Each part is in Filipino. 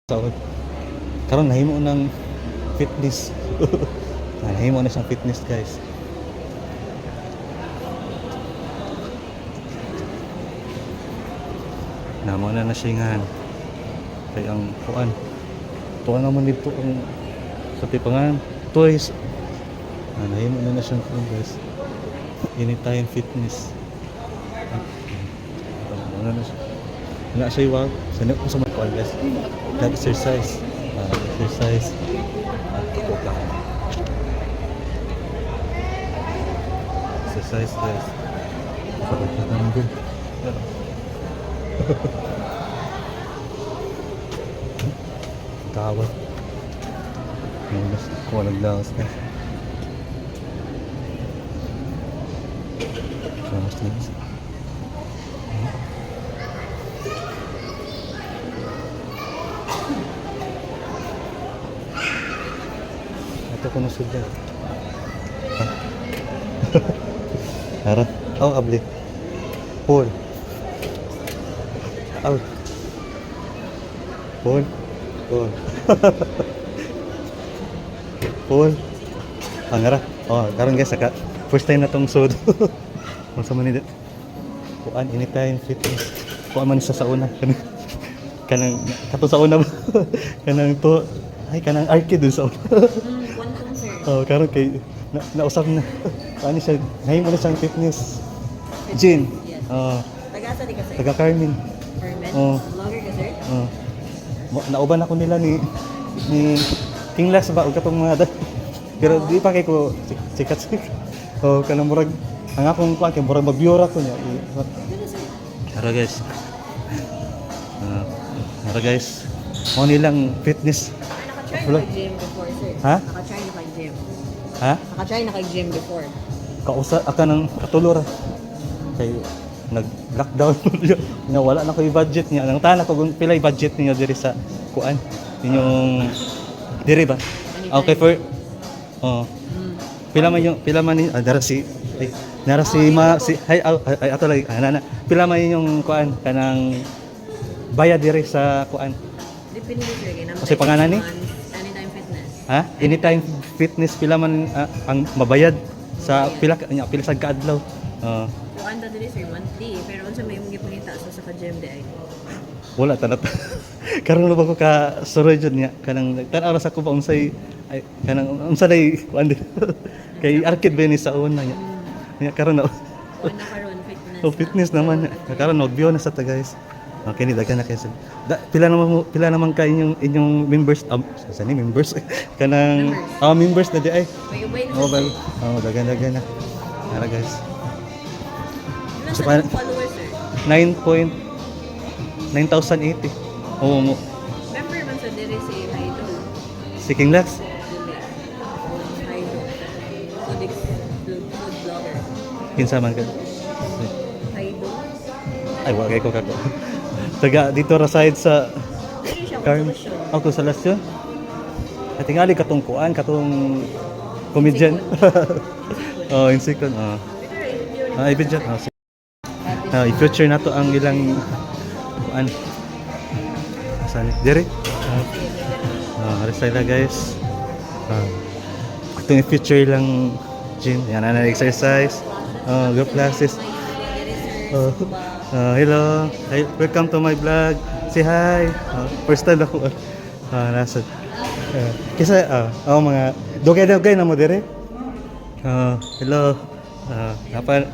Sahod. Karon nahimo ng fitness. Nahimo na siyang fitness, guys. Namo na siya kay ang kuan. Tuwa naman dito ang sa tipangan toys. Nahimo na siyang kuan, guys. Anytime fitness. Ano na siya. Wala siya iwag. Sanay ko sa mga kuan, guys. Nag-exercise. Exercise. At kuka. Exercise, guys. Sabag na naman din. Tawad. Mas kuha naglawas na. Lawas na. Ito ko nasud dyan. Hara. Oh, abli. Paul. Out. Paul. Paul. Paul. Hangara. Oh, karon guys, saka first time na tong sud. Unsa man ni? Kuan anytime fitness. Kuan man sa sauna. Kanang kato sa una. Kanang to ay kanang arcade dun sa una. Oh, karon kay nausap na. Ano siya? Ngayon mo na siyang fitness. Gym. Taga-asa di kasi? Taga Carmen. Carmen? Oh. Vlogger ka, sir? Nauban ako nila ni King Lax ba o katong mga pero di pa kay ko sikat. Oh, kanang murag ang akong kuan kay murag magbiora ko niya. Ara guys. Ara guys. Mo nilang fitness. Naka-try na kag-gym before, sir? Ha? Naka-try na kag-gym? Ha? Naka-try na kag-gym before? Kausa aka ng katulor kay nag-lockdown na wala na ko yung budget niya. Nang tana ko kung pila yung budget niyo diri sa kuan. Inyong diri ba? Okay for pila man ni dara si nara si ma si ay ato lagi ana pila man yung kuan kanang bayad diri sa kuan. Depende sir kay naman. Kasi pangalan ni? Anytime fitness. Ha? Anytime fitness pila man ang mabayad sa pila sa kaadlaw. So anda dili sir monthly pero unsa may imong gipangita sa ka-gym di ay? Wala tanat. Karon na ba ko ka sorry jud niya kanang tan-aw sa ko ba unsay ay kanang unsa day kuan kay arcade ba ni sa una niya. Niya karon na Kuan na karon fitness. fitness naman. Karon nagbiyo na sa ta, guys. Okay ni dagan na kayo. Pila naman ka inyong members sa ni members kanang members na di ay. May ubay na. Mobile. Dagan na. Ara guys. Ilan So, sa followers sir? 9,080. Oo mo. Member man sa diri si Idol. Si King Lax. Dili. Idol. Food vlogger. Kinsa man ka? Idol. Ay, wala ko kako. Taga dito ra side sa Dili siya Carmen. konsolasyon. Ako sa lasyon. At tingali katong kuan, katong comedian. Insikon. Ibidyan. I-feature na to ang ilang kuan. Saan? Dire? Resay na guys. Itong i-feature lang gym. Yan na exercise. Group classes. Hello. Hi, welcome to my vlog. Say hi. First time ako. Nasa. Kisa, mga dugay-dugay na mo dire. Hello. Apa?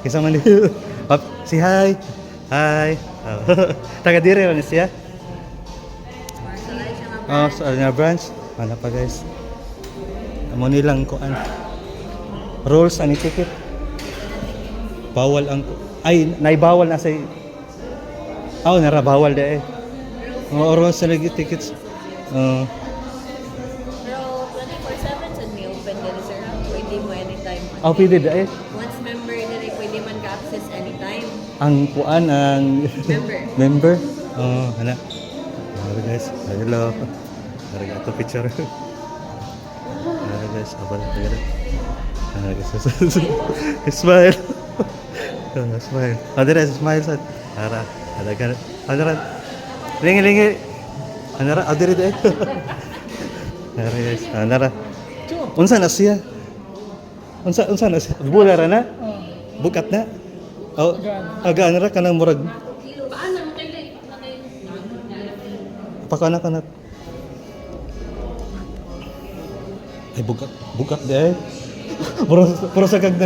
Kisa man dito. Say hi. Hi. Taga dire man siya. Sa na branch. Ano pa guys? Amo nilang kuan. Rules and etiquette. Bawal ang naibawal na sa narabawal de rules and etiquette. Pero 24/7 sa may open dili sir. Pwede mo anytime. Pwede de Once member dili pwede man ka access anytime. ang kuan ang Member. Ana. Hello guys. Hello. Arigato picture. Hello guys. Abal tagad. Smile. Smile. Adira smile sa. Ara. Ada kan. Adira. Lingi. Anara, adiri de. Nara guys, anara. Unsa na siya? Unsa na siya? Bular na? Bukat na? Oh, aga anara kanang murag. Pakana kana. Ay bukat de. Pero sa kag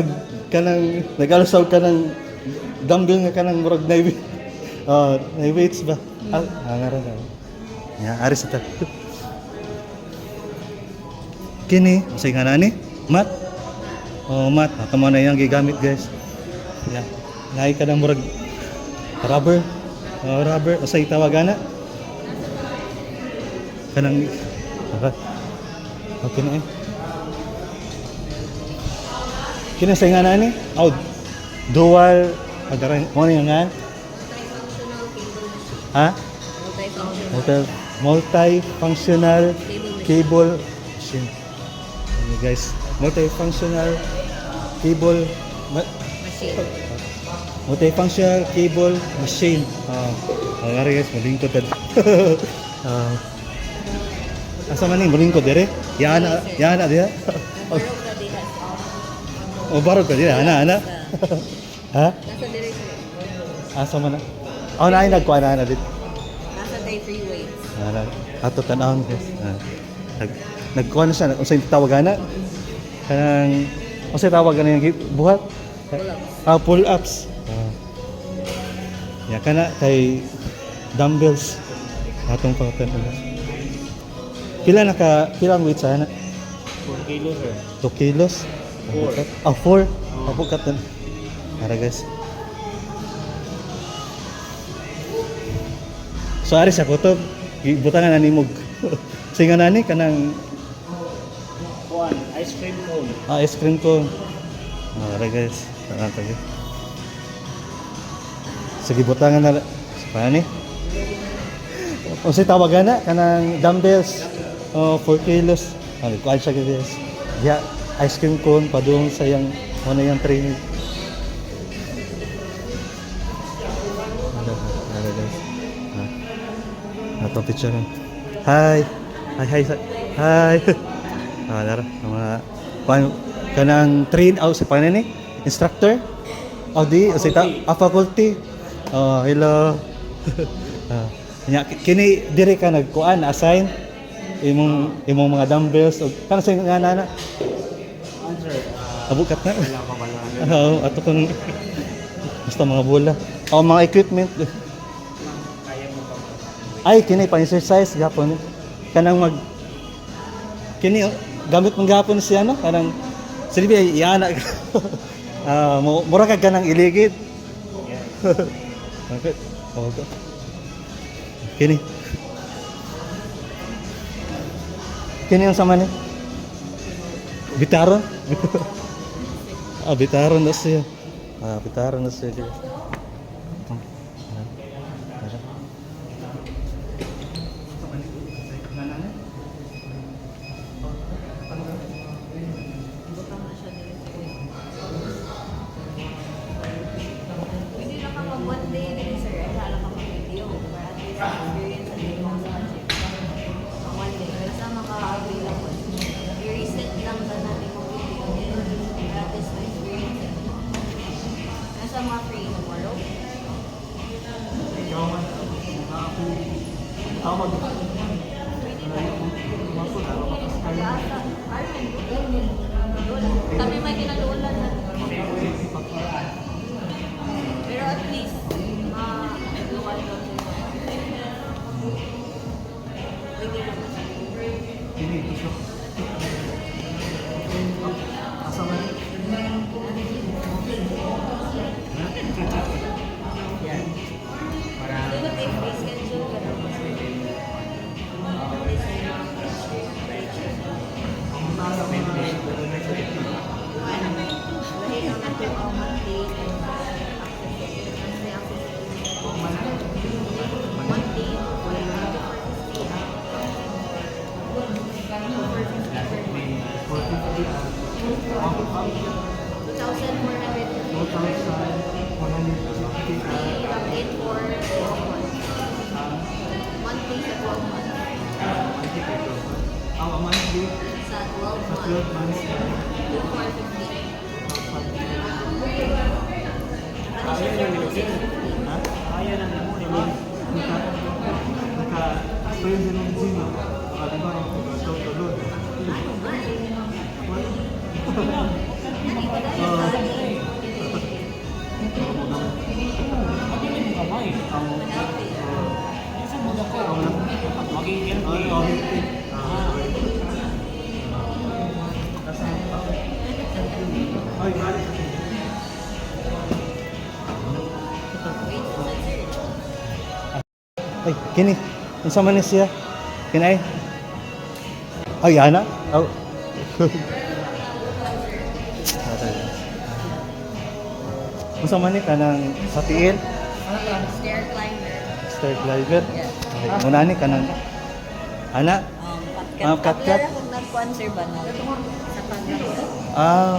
kanang nag-alasaw kanang dumbbell nga kanang murag na weights ba? Angara na. Ya, aris ita. Kini, say nga nani? Mat? Oh, mat. Kamo na yang gigamit, guys. Ya. Naay ka ng murag rubber. Rubber. O say tawagana? Kanang okay na eh. Kini say nga nani? Dual agaran mo na nga. Ha? Multi-functional cable machine. Guys, multi-functional cable Machine. multi-functional cable machine. Ngari guys, malingkod tad. Asa man ni malingkod dire? Yana dia. Barog ka diha. Ana. Ha? Nasa dire sir. Asa man na? Na ay nagkuha na dit. Nasa day free weights. Ato tanawon guys. Nagkuha na siya, unsay tawagana? Kanang unsay tawagana yung buhat? Pull-ups. Pull-ups. Ya kana kay dumbbells. Atong pangatan. Pilang weight sana? 4 kilos sir. 2 kilos? 4. Abukat na. Ara guys. So ari sa kutob, butangan ani mog. Singa nani kanang Ice cream cone. ice cream cone. Ara guys, guys. Sige butangan na. Paano ni? Unsay tawagan na kanang dumbbells 4 kilos. Kuan siya guys. Ya, ice cream cone padung sa yang ano yang training. Ara guys. Atong picture. Hi. Dara mga kanang train sa paano ni? Instructor? Di faculty. Hello. Kini dire ka nagkuan assign imong mga dumbbells o kana sa nga nana. Answer. Abukat na. Wala pa pala. Ato kung basta mga bola. Mga equipment. Kaya mo pa. Ay kini pa exercise gapon. Kanang kini gamit mong gapon siya no kanang silbi yana. Mura ka kanang iligid. Okay. Kini. Kini ang sama ni. Bitaron. Bitaron na siya. Bitaron na siya. Pwede na ka mag one day din sir. Ay hala ka mag-video. Para at least experience sa day mo sa gym. One day. Basta maka-agree lang mo. I-reset lang ba natin yung video. Para at least ma-experience it. Nasa mga free tomorrow. Kami may kinatulan na. Pero at least, luwal doon sila. Pwede naman. Siguro take free schedule ka naman. Lahi kang nato ang monthly and access. months. Ang monthly, Sa 12 sa months, 12 months, 450. Ano siya Kaya for na 650? ha? Kaya na mo ni mo. Naka-experience din ng zino. Di ba? Tulod. Ano man? Ano ko dahil Kamay. Ang Malapit. isa mo na ko. Maging healthy. Ay, balik. Wait, sir. Ay, kini. Unsa man ni siya? Kinay. Ay, ana. Oh. Unsa man ni kanang sa tiil? Stair climber. Stair climber. Yes. Okay, muna ni kanang ana. Kat-kat. Kung nag-sponsor ba na? Sa pag-art.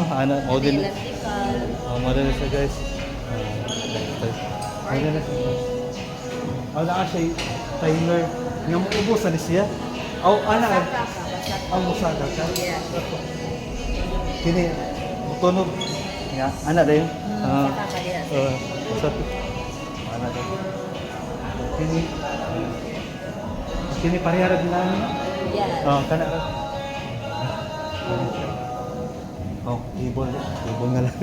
Ana model. Electrical. Model siya guys. Model na siya. Wala siya timer nga muubo sa siya. Aw ana ang musada ka. Yeah. Kini tunog nga ana dayon. Saka ka diyan. Usap. Ana dayon. Kini kini parehara din namin. Yeah. Kana ka. Keyboard nga lang.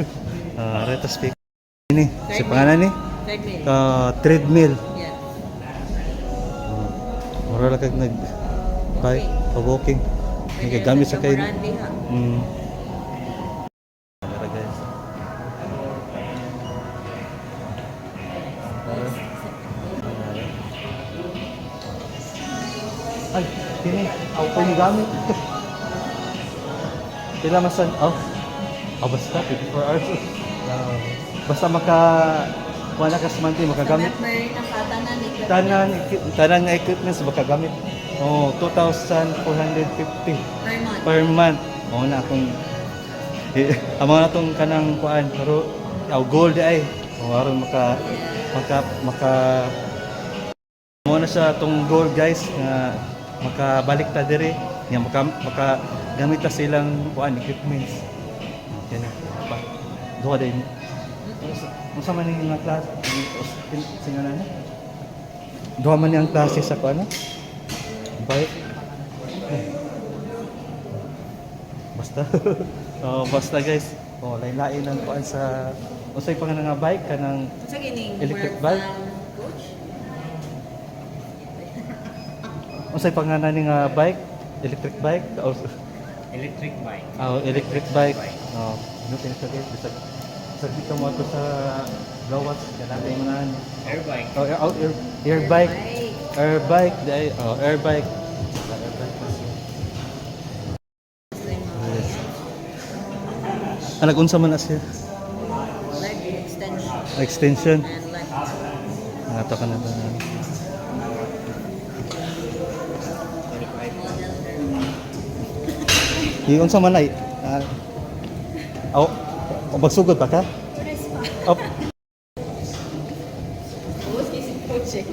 Reto speak. Ini si pangalan ni Third mail. treadmill. Yeah. Mura lang kag nag bike walking. Nagagamit sa kay. Randy ha. Tara guys. Ay, kini auto ni gamit. Pila masan? Basta 24 hours. Basta wala ka semanti makagamit. Sa member na katanan ni Tanan nga equipments makagamit. 2,450 per month. per month. Na akong amo na tong kanang kuan pero gold ay. Aron maka mo na sa tong gold guys nga makabalik ta diri nga maka gamit ta silang kuan equipments. Yan na. Duha din. Unsa man ning nga klase singanan na? Duha man ni ang klase sa kuan. Bike. Basta. Basta guys. Lain-lain ang kuan sa unsay pangalan nga bike kanang Sa gining Electric work bike? van coach. unsay pangalan ni nga bike? Electric bike? Electric bike. Electric bike. Ano tinatawag guys? Bisag dito mo ato sa gawas kanang mga Air bike. air bike. Bike. Air bike, air bike. Yes. Nag-unsa man na siya? Leg extension Extension. and length. Nato ka na ba? Model. Unsa man ay? Magsugod pa ka? Press pa. Up. Buwas kasi coach eh.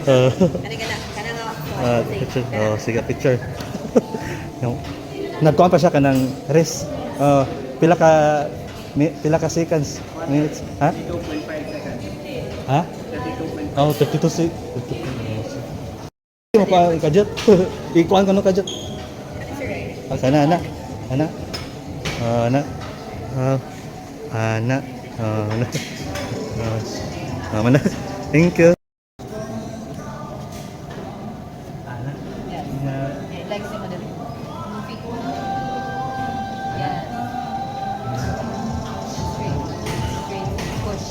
Kani ka na. Kana nga. Picture. Sige, picture. Nagkuhan pa siya ka ng rest. Pila ka seconds? Minutes? Ha? 32.5 seconds. Ha? 32.5. 32 seconds. Mo pa kajut. Ikuan ko no kajut. Sana ana. Ana. Ana. Ana. Mana? Thank you. Ana. Like sa model. Feet. Yeah. Straight. Straight. Push.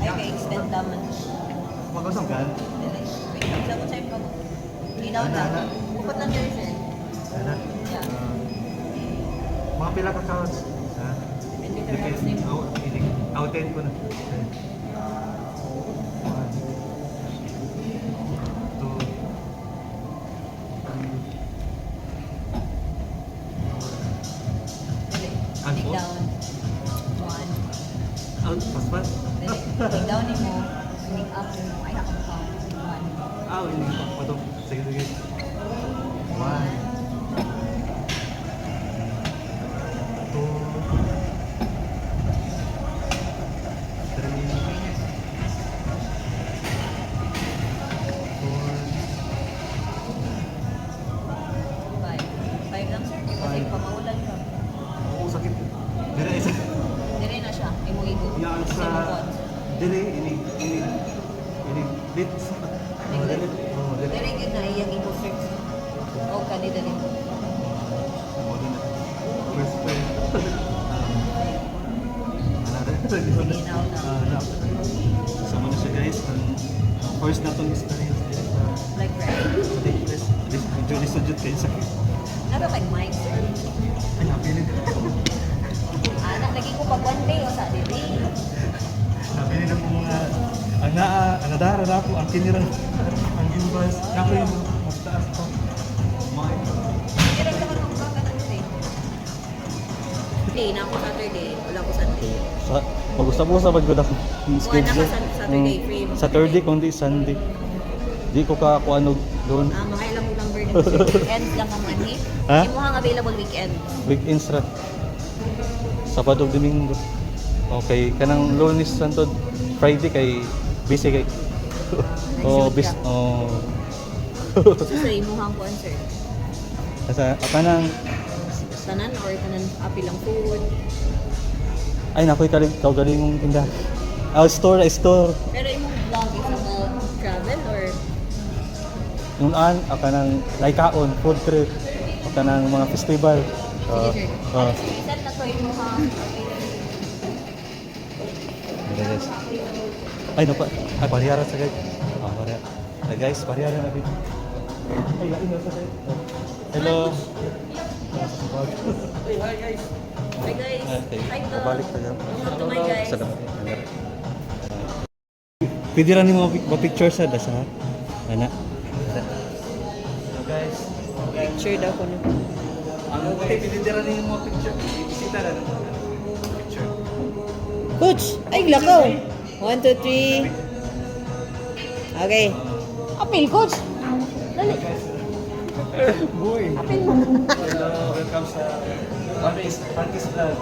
Ay, ka-extend naman. Mag-usap ka? Wait, isa ko sa'yo pa. Ilaw na. Bukod lang dyan siya. Ana. Yeah. Mga pila ka counts? Ha? Hindi ka reps name. Outin ko na. Take down ni mo, make up mo, ay nakamukha mo. One. Ini pa to. Sige, sige. 1 Five. Five lang sir. Kasi pamaulan ka. Oo, sakit. Dire isa. Dire na siya. Imu-igo. Yan Kasi sa mukot. dire ini bit. Oh, dire. Oh, dire. Dire yun na iyang igo sir. O kanina rin. Oh, dire. First time. Sige, now na. Sama na siya guys. Ang first na itong experience. Like right. Enjoy this sujud kayo sa Nagapag mic sir. ay napili Anak, lagi ko pag one day o sa dire. napili ng mga ang nadara na ako ang kinirang ang gimbas ako yung mas taas ko mga Kaya naman ako kakatanin. Day na ako Saturday. Wala ko Sunday. mag-usap-usap ko na Wala ka Saturday frame. Saturday kundi Sunday di ko ka kung ano doon Mga ilang mo number nito sir. Weekends lang ang money. Ha? Yung mga available weekend. weekends ra Sabado Domingo okay kanang Lunes Santo Friday kay busy kay Shoot bis ka. So sa imuhang concert. Sa kanang Tanan or tanan api lang food. ay nakoy galing mong tindahan. Store. Pero imong vlog is about travel or Yung kanang laikaon, food trip, kanang mga festival. sige sir. Set na to imuhang Guys. Ay no pa. Ay parihara sa guys. Parihara. Ay guys, parihara na bit. Ay lain na sa guys. Hello. Hi guys. Okay. Hi to. Babalik tayo. Welcome to my guys. Salamat. Pwede rin mo picture sa dasa. Ana. So guys, Picture daw ko na. pwede rin mo picture. Bisita na picture. Coach! Ay, lakaw! 1, 2, 3. Okay. Apil, coach! Dali. Boy. Apil mo. Hello, welcome sa Frankie's Vlog.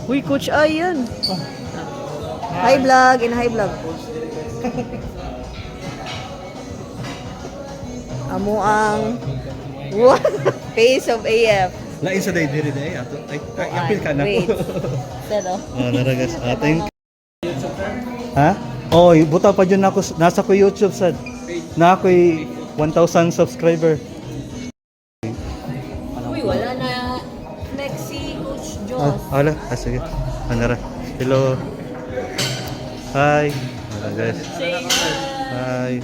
Uy, coach, ayan. Hi vlog, in hi vlog. Amo ang what? Face of AF. Lain sa day diri day ato. Ay apil ka na Wait. ko. Sino? Naragas ating. Ha? Oh, buta pa dyan ako nasa ko YouTube sad. Na ako 1,000 subscriber. Uy, wala na. Next si Coach Joss. Hala, sige. Anara. Hello. Hi. Hello guys. Say hi.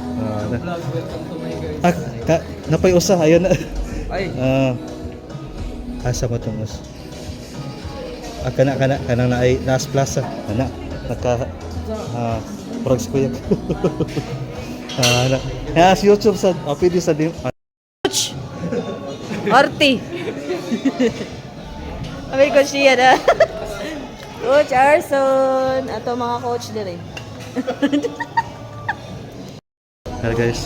Hi. Napay usa ayun na. Ay. Asa mo tong us? Kana na ay Nas Plaza. Kana naka progs ko yan. Si YouTube sa pwede sa dim. Coach! Arti! Sabi ko siya na. Coach Arson! Ato mga coach din eh. Hello guys.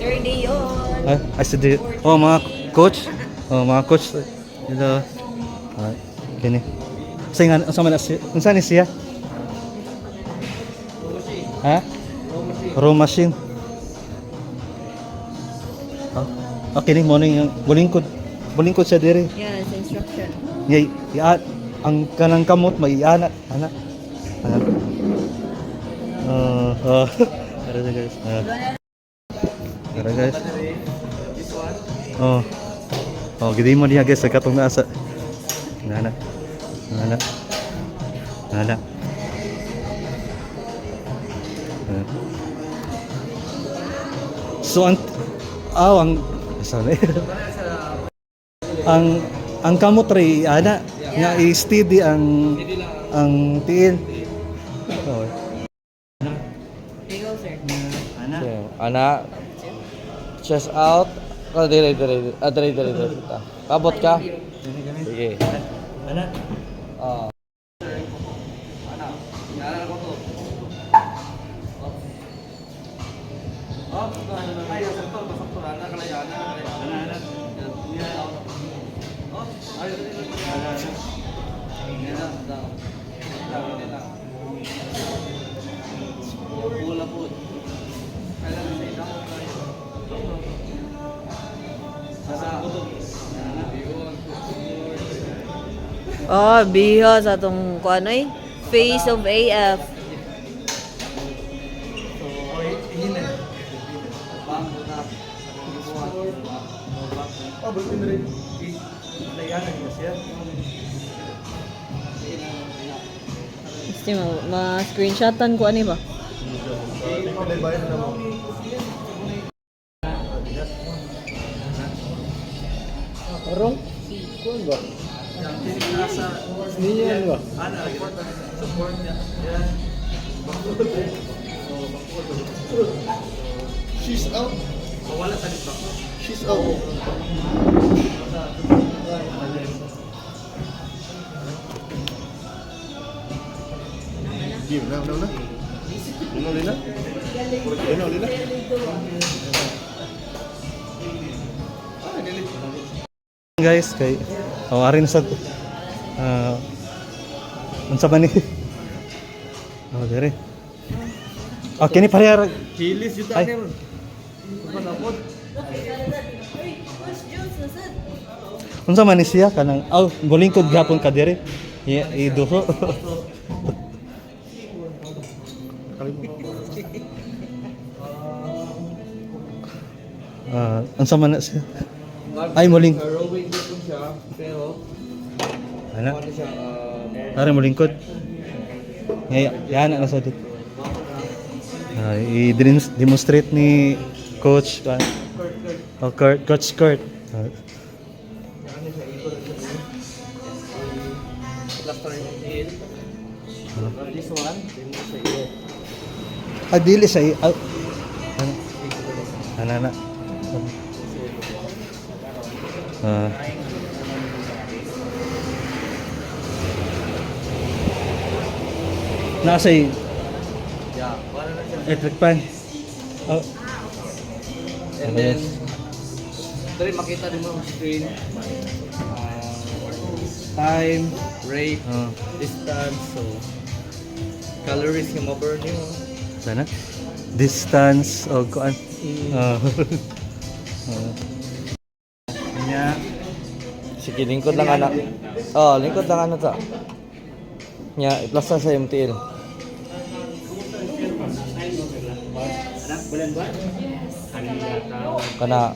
Third day yun. Ay sa di. Oh mga coach. Oh mga coach. Hello. Kini. Singan sa man unsa ni siya? Ha? Row machine. Okay ni mo ning bulingkod sa diri. Yan, sa instruction. Ngay ang kanang kamot may ana ana. Tara guys. Tara guys. Oh, gidi mo diha guys sa katong nasa. Nana. So ang sorry. ang kamot ray ana nga i-steady ang tiil. Oh. Here you go, sir. Ana. So, ana. Chest out. Dire. Kabot ka. Sige. Ana. Naalala ko to. Ay, sakto. Nakalaya. Pula po. Oh, biho sa itong kuano eh. Face of AF. Oh, bulletin na rin. Layanan mo siya. Gusto ma-screenshotan ko ano ba? Pinagbayan na mo. Orong? Kuan ba? Niyan ba? Support niya. She's out. Wala sa lisbak. She's out. Game na. Lina. Guys, kay arin sa unsa man ni? Oh, dire. Okay ni parehara. Kilis yun Ay. tayo. Panapod. Unsa man ni siya kanang golingkod gapon ka dire. Iduho. Unsa man na siya? Ay muling. Rowing dito siya, pero Ana. ano siya, Are molingkod. Yan na sa dit. I-demonstrate ni coach coach Kurt. cluster yung heel. This one, then sa iyo. Dili sa ano. Nasa Yeah, para na siya. electric fan. And then, dali makita din mo ang screen. Time, rate, distance, so calories yung ma-burn nyo. Sana? Distance o kuan. Nya. Sige, lingkod lang anak. Oh, lingkod lang anak ta. Nya, i-plus na sa MTL. Kana.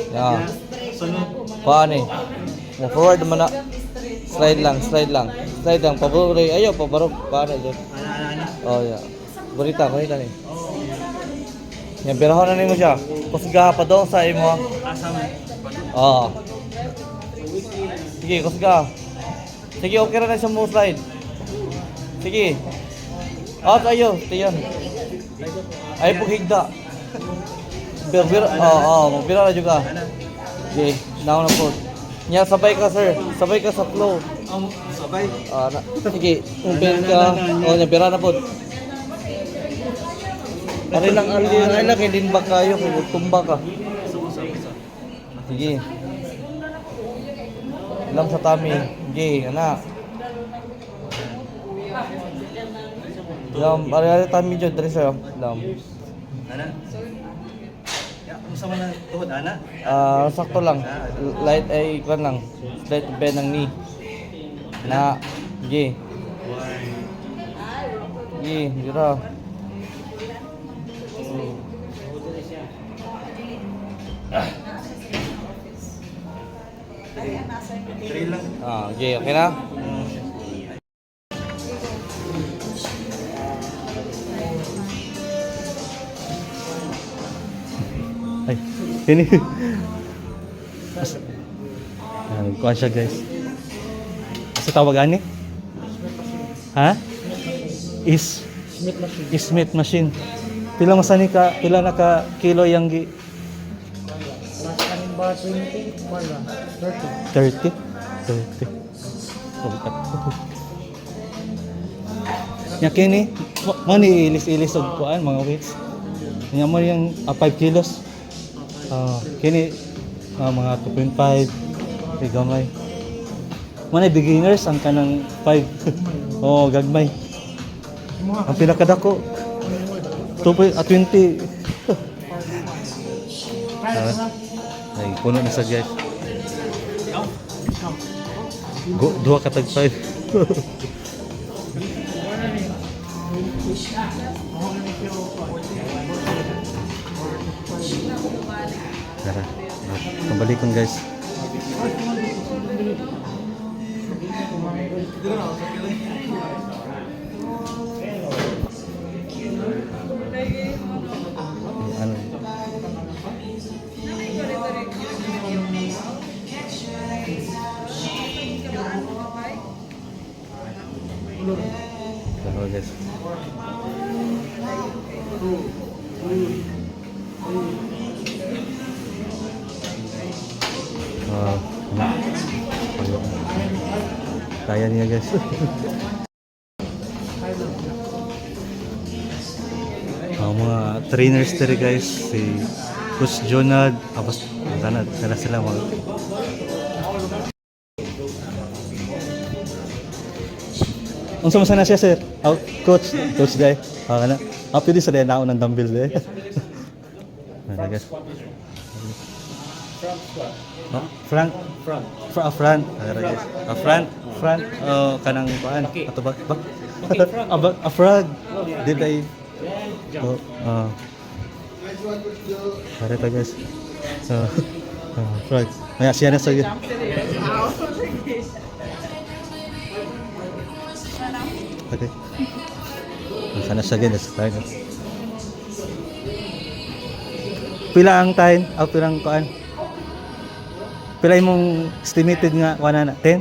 Yeah. Paano eh? Mo forward naman na. Slide lang. Slide lang. Pabarog. Ayaw, pabarog. Paano dyan? Oh, yeah. Burita ni. Yan, birahon na nimo siya. Kusga pa doon sa imo. Oo. Sige, kusga. Sige, okay na siya mo slide. Sige. Out ayo, tiyan. Ay pughigda. Magbira na juga. Okay, now na po. Nya sabay ka sir, sabay ka sa flow. Sabay. Sige, umpin ka. Nya bira na po. Ari lang hindi ba kayo kung tumba ka. Sige. Lang sa tummy. Sige, anak. Lam, ari tummy jud diri sa lam. Ana. Unsa man ang tuhod ana? Sakto lang. Light ay kan lang. Light bend ng knee. Na. Sige. Sige, dira. Drill lang. Okay, okay na? Ay, ini. Kuha siya guys. Sa tawagan ni? Ha? Smith machine. Pila na ka kilo yang gi? 20, wala. 30. 30? 30. Oh, bukat. Nya kini, mo ni ilis-ilis og kuan mga weights. Nya mo yung 5 kilos. Kini mga 2.5 kay gamay. Mo na beginners ang kanang 5. Oh, gagmay. Ang pinakadako 20. Ay, puno na sa guys. Dua katag 5. Tara, kembalikan guys. Ano? Dalawa guys. Kaya niya guys. Mga trainers dere guys, si Coach Jonad, tapos sana sila mga unsa man sana siya sir? Coach Jay. Kana. Pwede sa din ng dumbbell de. Ano guys? Front. Guys. Front. Kanang kuan. Ato ba? Front. Did I? Harita guys. Front. Maya siya na sa. Okay. Sana siya ganyan sa tayo. Pila ang time? Pilang kuan? Pila imong estimated nga kuan na? 10?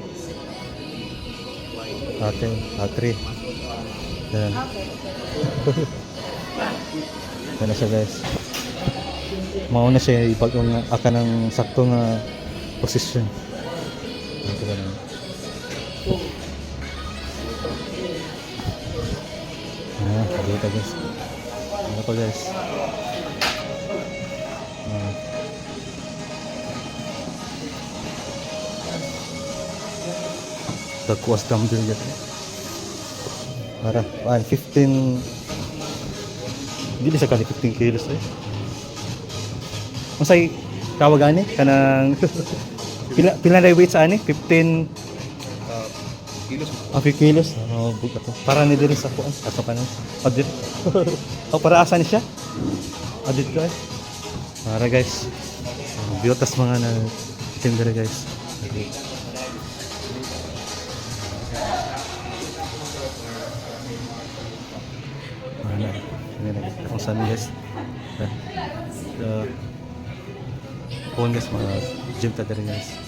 3. Yan. Yan na siya guys. Mauna siya ipag-ung aka ng sakto nga posisyon. Ito ba na? Dito guys. Ano pa guys? Dagwas dumbbell dyan. Para, 15. Hindi sa kali 15 kilos eh. Masay kawagan eh. Kanang pila na weight sa ani? 15 kilos. 5 kilos. Buka to. Para ni diri sa kuan. Ato ka na. Adit. Para asa ni siya? Adit ko eh. Para guys. Biotas mga na team diri guys. Kung saan guys. Kung guys mga gym ta diri guys.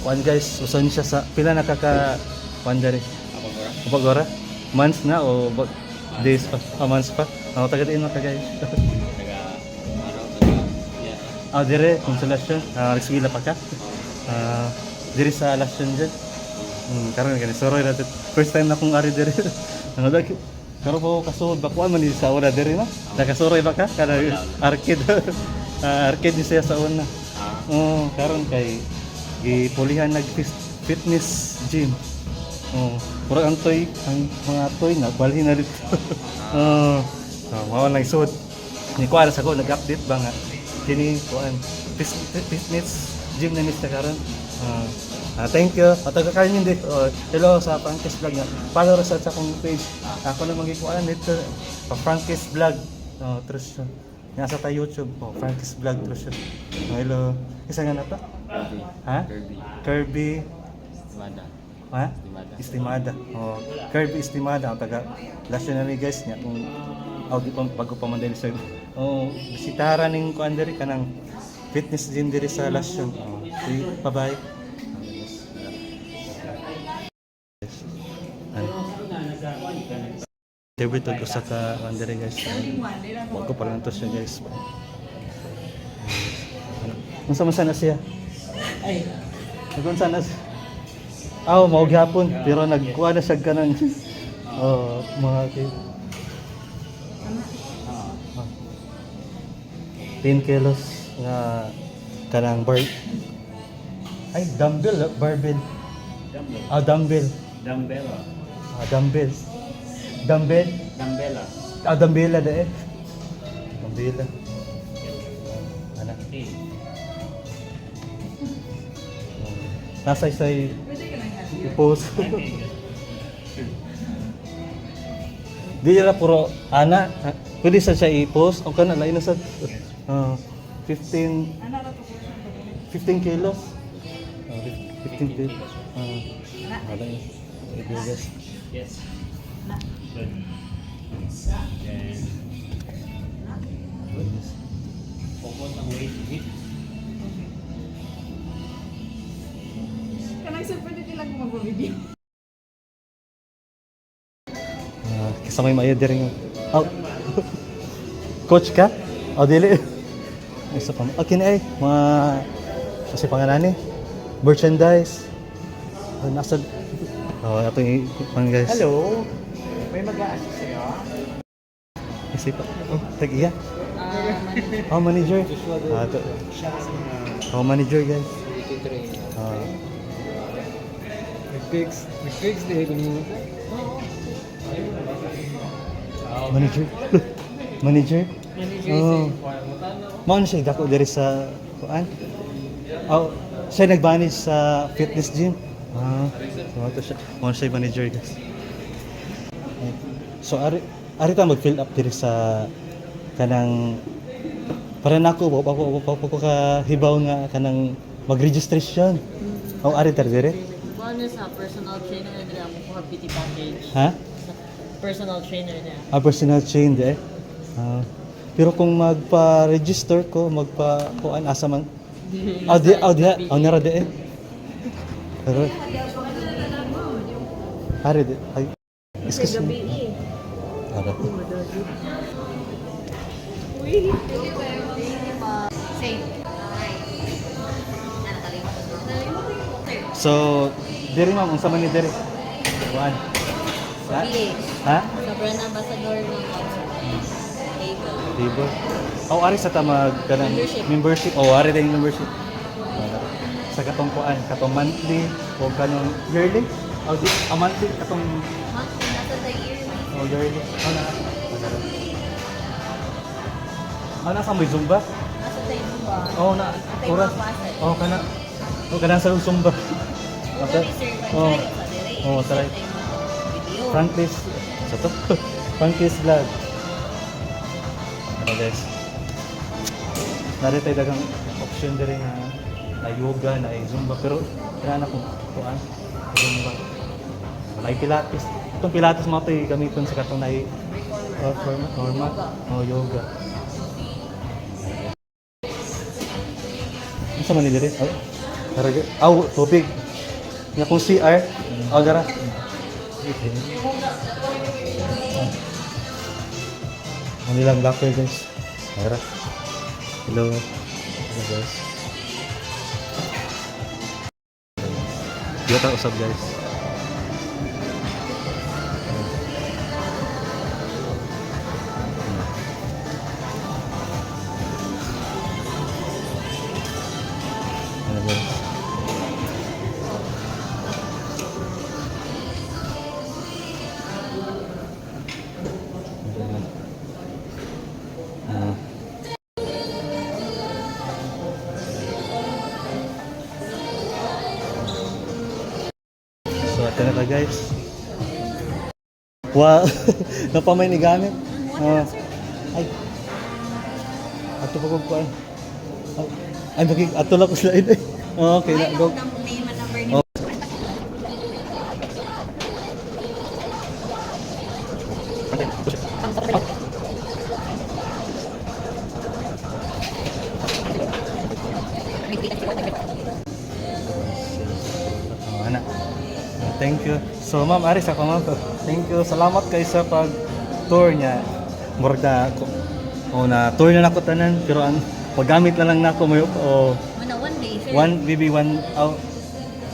Kuan guys, usan siya sa pila nakaka kuan diri. Apagora? Months na o days pa? Months pa? Ako taga diin ka guys. Dire konsolasyon. Reswila pa ka. Dire sa alasyon dyan. Karon gani soroy natin. First time na kong ari dire. Ano dag? Karon po kasuod ba kuan man sa una dire na? Nakasoroy ba ka? Kada arcade. Arcade ni siya sa una. Karon kay gipulihan fitness gym. Pura ang toy, ang mga toy na balhin na dito. Mao lang isod. Ni kuan sa ko nag-update ba nga. Kini kuan fitness gym na ni sa karon. Thank you. Mataga kayo hindi. Hello sa Frankie's Vlog nga. Follow sa akong page. Ako na magikuan dito pa Frankie's Vlog. Trust yun. Nasa ta YouTube. Frankie's Vlog trust yun. Hello. Isa nga na to? Ha? Kirby. Estimada. Ha? Estimada. Kirby Estimada. Ang taga last yun na ni guys niya. Kung bago pa man din sa bisitara ning kuan diri kanang fitness gym diri sa last yun. Bye bye. Table to usa ka andere guys. Wag ko pa lang to siya guys. Unsa man sana siya? Ay, Unsa na siya? Mao gyapon pero nagkuha na siya kanang mga 10 kilos nga kanang dumbbell, barbell. Dumbbell. Dumbbell. Dumbbell. Dumbbell da eh. Dumbbell. Ana. Nasa isay i-post. Di na puro ana. Pwede sa siya i-post. O kana lain na sa 15 kilos. 15 kilos. Wala yun. Ibigas. Yes. Good. Then, focus ang weight to hit. Kanang sir, pwede din lang ko mag-video. Kasama yung mayo din yung... Coach ka? Dili. Isa pa. Okay na mga... Kasi pangalan merchandise. Nasa... ito yung pang guys. hello. May mag-a-assist sa'yo? Kasi pa. Tag-iya. Manager. Ito. Manager guys. Nag-fix din ko niyo. Manager. Manager. Mao na siya dako diri sa kuan. Siya nag-manage sa fitness gym. So mao siya manager guys. So ari ta mag-fill up diri sa kanang para nako ko ka hibaw nga kanang mag-registration. Ari ta diri. Ano sa personal trainer na nila mo for PT package. Ha? Sa personal trainer niya. Personal trained pero kung magpa-register ko, kuan asa man. Nara de eh. Pero Ari de. Ay. Excuse me. Ara. So, diri ma'am, unsa man ni diri? Kuan. Ha? Sa brand ambassador ng Able. Table. Ari sa tamag kanang membership. Ari din yung membership. Sa katong kuan, katong monthly o kanang yearly. Monthly katong Monthly, nasa the yearly. yearly. Nasa may Zumba? Nasa the Zumba. Na. Atay mga pasay. Kana sa Zumba. Okay. Sir, taray. Franklis. Sa to. Franklis vlog. Guys. Nari tayo dagang option diri na yoga, na Zumba, pero kailangan akong kuan Zumba. May Pilates. Itong Pilates mo ito gamitin sa katong na format. Yoga. Ano sa manila rin? Tubig. Nga kung CR. Gara. Nilang locker guys. Gara. Hello. Hello guys. Dito tayo usap guys. Hello guys. So, ito na ta guys. Wow! Napamay ni gamit. Ay. Ato pa kong kuhan. Ay, ato lang ko slide eh. Okay na, go. Name and number ni Anak. Thank you. So ma'am, Aris ako ma'am. Thank you. Salamat kay sa pag-tour niya. Murag na ako. O na tour na nako tanan pero ang paggamit na lang nako mo o Muna, one day. Philip.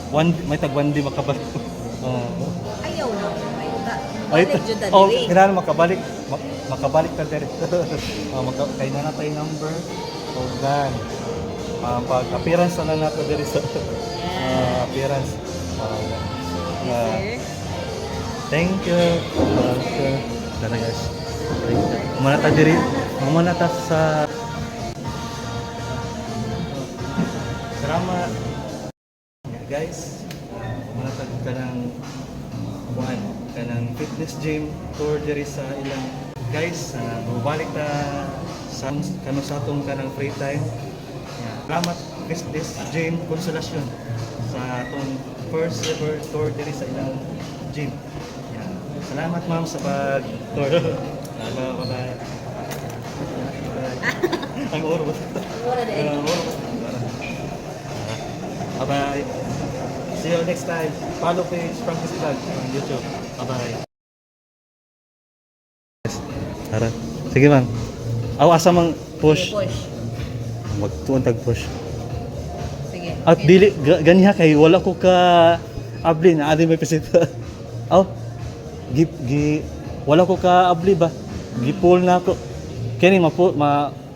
one may tag one day makabalik. Ayaw na. Ay, Balik dyan oh, dali. kailangan makabalik. Makabalik ka dire. Kay na natay number. O gan. Pag appearance na lang nato dire sa appearance. Yes, sir. Thank you. Tara guys. Muna ta diri. Muna ta sa Salamat. Guys, muna ta kanang kuan kanang fitness gym tour diri sa ilang guys, balik ta sa kano sa atong kanang free time. Salamat fitness gym Consolation sa atong first ever tour diri sa ilang gym. Salamat ma'am sa pag-tour. Bye-bye. Ang oras. Bye-bye. See you next time. Follow page Practice Vlog on YouTube. Bye-bye. Tara. Sige ma'am. Asa mang push. Push. Magtuon tag push. Sige. At dili ganiha kay wala ko ka abli na adi may pisita. Wala ko ka abli ba? Gipul na ako. Kani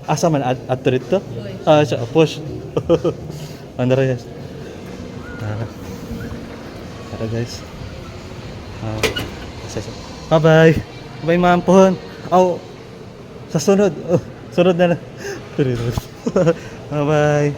asa man adto dito? Siya push. Andara guys. Tara guys. Bye-bye. Bye ma'am pohon. Sa sunod. Sunod na lang. Bye-bye.